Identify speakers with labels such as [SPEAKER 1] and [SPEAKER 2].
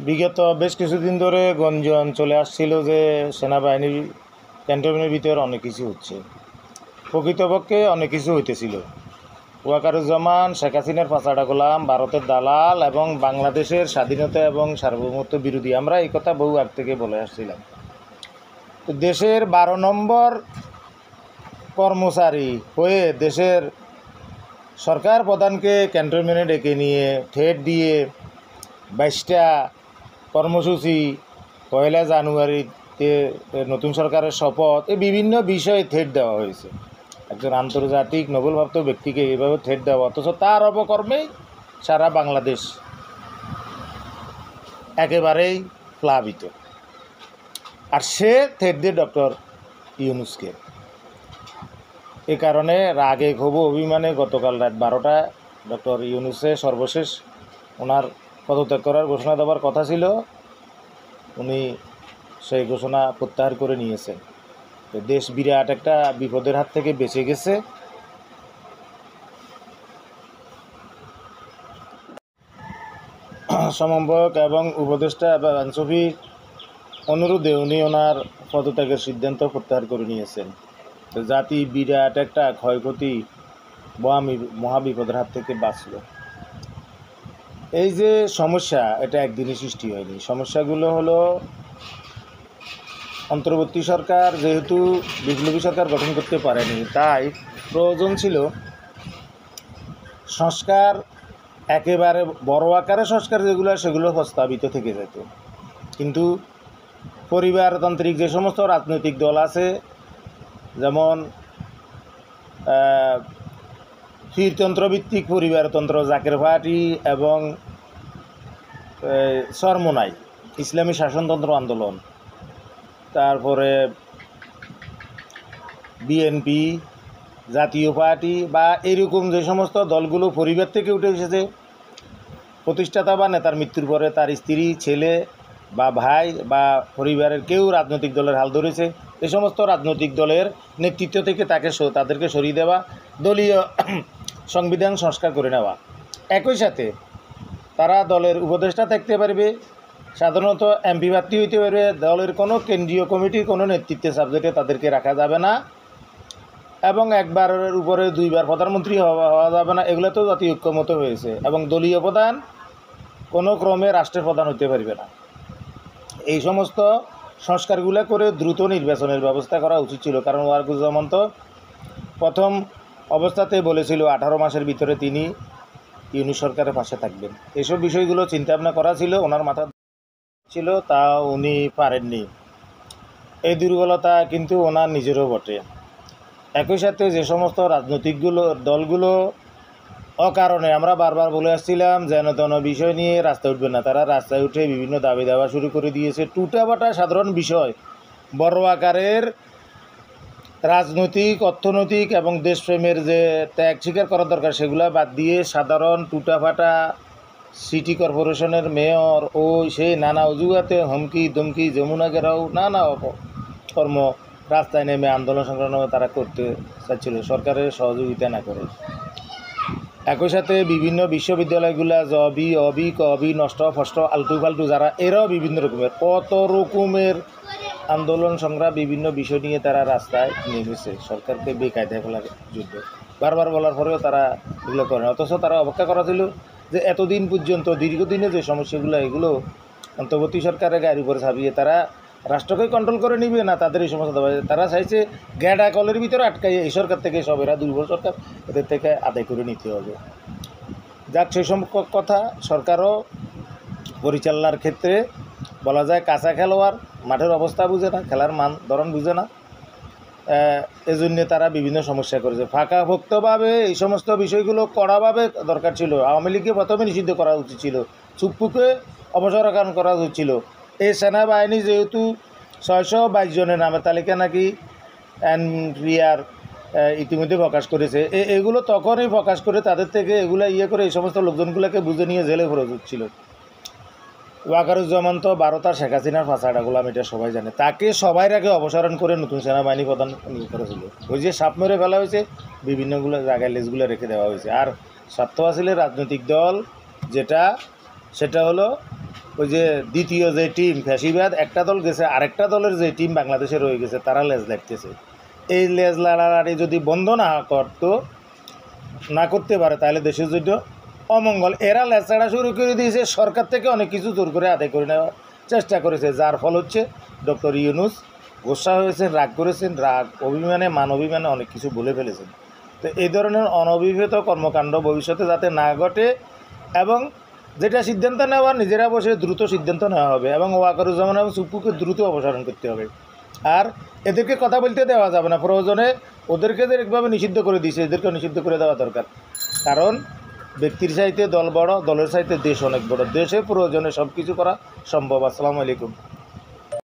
[SPEAKER 1] বিগত বেশ কিছুদিন ধরে গঞ্জন চলে আসছিল যে সেনাবাহিনীর ক্যান্টনমেন্টের ভিতরে অনেক কিছু হচ্ছে। প্রকৃতপক্ষে অনেক কিছু হইতেছিল। ওয়াকারুজ্জামান, শেখ হাসিনার পাচাটা গোলাম, ভারতের দালাল এবং বাংলাদেশের স্বাধীনতা এবং সার্বভৌমত্ব বিরোধী। আমরা এই কথা বহু আগ থেকে বলে আসছিলাম। তো দেশের 12 নম্বর কর্মচারী হয়ে দেশের সরকার প্রধানকে ক্যান্টনমেন্টে ডেকে নিয়ে ঠেট দিয়ে 22টা কর্মসূচি, 1 জানুয়ারিতে নতুন সরকারের শপথ, এই বিভিন্ন বিষয়ে থ্রেট দেওয়া হয়েছে। একজন আন্তর্জাতিক নোবেলপ্রাপ্ত ব্যক্তিকে এইভাবে থ্রেট দেওয়া, অথচ তার অপকর্মেই সারা বাংলাদেশ একেবারেই প্লাবিত। আর সে থ্রেট দিয়ে ডক্টর ইউনূসকে। এ কারণে রাগে ক্ষোভ অভিমানে গতকাল রাত 12টায় ডক্টর ইউনূসে সর্বশেষ ওনার পদত্যাগ করার ঘোষণা দেওয়ার কথা ছিল। উনি সেই ঘোষণা প্রত্যাহার করে নিয়েছেন। তো দেশ বিরাট একটা বিপদের হাত থেকে বেঁচে গেছে। সমন্বয়ক এবং উপদেষ্টা এবং আইনজীবীর অনুরোধে উনি ওনার পদত্যাগের সিদ্ধান্ত প্রত্যাহার করে নিয়েছেন। তো জাতি বিরাট একটা ক্ষয়ক্ষতি মহাবিপদের হাত থেকে বাঁচল। এই যে সমস্যা, এটা একদিনই সৃষ্টি হয়নি। সমস্যাগুলো হলো, অন্তর্বর্তী সরকার যেহেতু বিপ্লবী সরকার গঠন করতে পারেনি, তাই প্রয়োজন ছিল সংস্কার, একেবারে বড় আকারে সংস্কার যেগুলো সেগুলো প্রস্তাবিত থেকে যেত। কিন্তু পরিবারতান্ত্রিক যে সমস্ত রাজনৈতিক দল আছে, যেমন ফিরতন্ত্রভিত্তিক পরিবারতন্ত্র, জাকের পার্টি এবং চরমোনাই ইসলামী শাসনতন্ত্র আন্দোলন, তারপরে বিএনপি, জাতীয় পার্টি বা এরকম যে সমস্ত দলগুলো পরিবার থেকে উঠে এসেছে, প্রতিষ্ঠাতা বা নেতার মৃত্যুর পরে তার স্ত্রী, ছেলে বা ভাই বা পরিবারের কেউ রাজনৈতিক দলের হাল ধরেছে, এ সমস্ত রাজনৈতিক দলের নেতৃত্ব থেকে তাদেরকে সরিয়ে দেওয়া, দলীয় সংবিধান সংস্কার করে নেওয়া। একই সাথে তারা দলের উপদেষ্টা থাকতে পারবে, সাধারণত এমপি প্রার্থী হইতে পারবে, দলের কোনো কেন্দ্রীয় কমিটির কোনো নেতৃত্বের সাবজেক্টে তাদেরকে রাখা যাবে না, এবং একবারের উপরে 2বার প্রধানমন্ত্রী হওয়া যাবে না। এগুলো তো জাতীয় ঐক্যমত হয়েছে। এবং দলীয় প্রধান কোনো ক্রমে রাষ্ট্রের প্রধান হতে পারবে না। এই সমস্ত সংস্কারগুলো করে দ্রুত নির্বাচনের ব্যবস্থা করা উচিত ছিল। কারণ ওয়াকারুজ্জামান তো প্রথম অবস্থাতে বলেছিল 18 মাসের ভিতরে তিনি ইউনূস সরকারের পাশে থাকবেন। এসব বিষয়গুলো চিন্তাভাবনা করা ছিল, ওনার মাথা ছিল, তা উনি পারেননি। এই দুর্বলতা কিন্তু ওনার নিজেরও বটে। একই সাথে যে সমস্ত দলগুলো অকারণে, আমরা বারবার বলে আসছিলাম যেন তেন বিষয় নিয়ে রাস্তায় উঠবে না, তারা রাস্তায় উঠে বিভিন্ন দাবি দেওয়া শুরু করে দিয়েছে। টুটাবাটা সাধারণ বিষয়, বড় আকারের রাজনৈতিক, অর্থনৈতিক এবং দেশপ্রেমের যে ত্যাগ স্বীকার করা দরকার, সেগুলো বাদ দিয়ে সাধারণ টুটাফাটা সিটি কর্পোরেশনের মেয়র ও সেই নানা অজুহাতে হুমকি ধমকি, যমুনা ঘেরাও, নানা কর্ম রাস্তায় নেমে আন্দোলন সংগ্রাম তারা করতে চাচ্ছিল সরকারের সহযোগিতা না করে। একই সাথে বিভিন্ন বিশ্ববিদ্যালয়গুলা অবি কবি নষ্ট ফষ্ট আলটু ফালটু যারা, এরাও বিভিন্ন রকমের কত রকমের আন্দোলন সংগ্রাম বিভিন্ন বিষয় নিয়ে তারা রাস্তায় নেমেছে সরকারকে বেকায়দায় ফেলার যুদ্ধ। বারবার বলার পরেও তারা এগুলো করে না। অথচ তারা অপেক্ষা করা ছিল যে এতদিন পর্যন্ত দীর্ঘদিনে যে সমস্যাগুলো, এগুলো অন্তর্বর্তী সরকারের গায়ের উপরে ছাপিয়ে তারা রাষ্ট্রকে কন্ট্রোল করে নিবে না। তাদের এই সমস্যা তারা চাইছে গ্যাডা কলের ভিতরে আটকাইয়ে এই সরকার থেকে সব, এরা দুর্বল সরকার, এদের থেকে আদায় করে নিতে হবে। যাক, সেই সম্পর্ক কথা সরকারও পরিচালনার ক্ষেত্রে বলা যায় কাঁচা খেলোয়াড়, মাঠের অবস্থা বুঝে না, খেলার মান ধরন বুঝে না। এজন্য তারা বিভিন্ন সমস্যা করেছে। ফাঁকাভোক্তভাবে এই সমস্ত বিষয়গুলো কড়াভাবে দরকার ছিল। আওয়ামী লীগকে প্রথমে নিষিদ্ধ করা উচিত ছিল, চুপ্পুকে অপসারণ করা উচিত ছিল। এই সেনাবাহিনী যেহেতু 622 জনের নামের তালিকা নাকি এনপিআর ইতিমধ্যে প্রকাশ করেছে, এগুলো তখনই প্রকাশ করে তাদের থেকে এগুলো করে এই সমস্ত লোকজনগুলোকে বুঝে নিয়ে জেলে ভরা উচিত ছিল। ওয়াকারুজ্জামান তো ভারতের শেখ হাসিনার ফাঁসাটা গোলাম, এটা সবাই জানে। তাকে সবাই আগে অপসারণ করে নতুন সেনাবাহিনী প্রধান করেছিল। ওই যে সাপ মেরে ফেলা হয়েছে, বিভিন্নগুলো জায়গায় লেজগুলো রেখে দেওয়া হয়েছে। আর স্বার্থ আসলে রাজনৈতিক দল যেটা, সেটা হলো ওই যে দ্বিতীয় যে টিম ফ্যাসিবাদ একটা দল গেছে, আরেকটা দলের যে টিম বাংলাদেশে রয়ে গেছে তারা লেজ লাগতেছে। এই লেজ লাড়ালাড়ি যদি বন্ধ না করতে পারে তাহলে দেশের জন্য অমঙ্গল। এরা লেজ ছাড়া শুরু করে দিয়েছে, সরকার থেকে অনেক কিছু জোর করে আদায় করে নেওয়ার চেষ্টা করেছে, যার ফল হচ্ছে ডক্টর ইউনূস গোসা হয়েছেন, রাগ করেছেন, রাগ অভিমানে অভিমানে অনেক কিছু বলে ফেলেছেন। তো এই ধরনের অনভিপ্রেত কর্মকাণ্ড ভবিষ্যতে যাতে না ঘটে, এবং যেটা সিদ্ধান্ত নেওয়ার নিজেরা বসে দ্রুত সিদ্ধান্ত নেওয়া হবে, এবং ওয়াকারুজ্জামান এবং সুপ্পুকে দ্রুত অপসারণ করতে হবে। আর এদেরকে কথা বলতে দেওয়া যাবে না, প্রয়োজনে ওদেরকে যেভাবে নিষিদ্ধ করে দিয়েছে এদেরকেও নিষিদ্ধ করে দেওয়া দরকার। কারণ ব্যক্তির চাইতে দল বড়, দলের চাইতে দেশ অনেক বড়, দেশে প্রয়োজনে সব কিছু করা সম্ভব। আসসালামু আলাইকুম।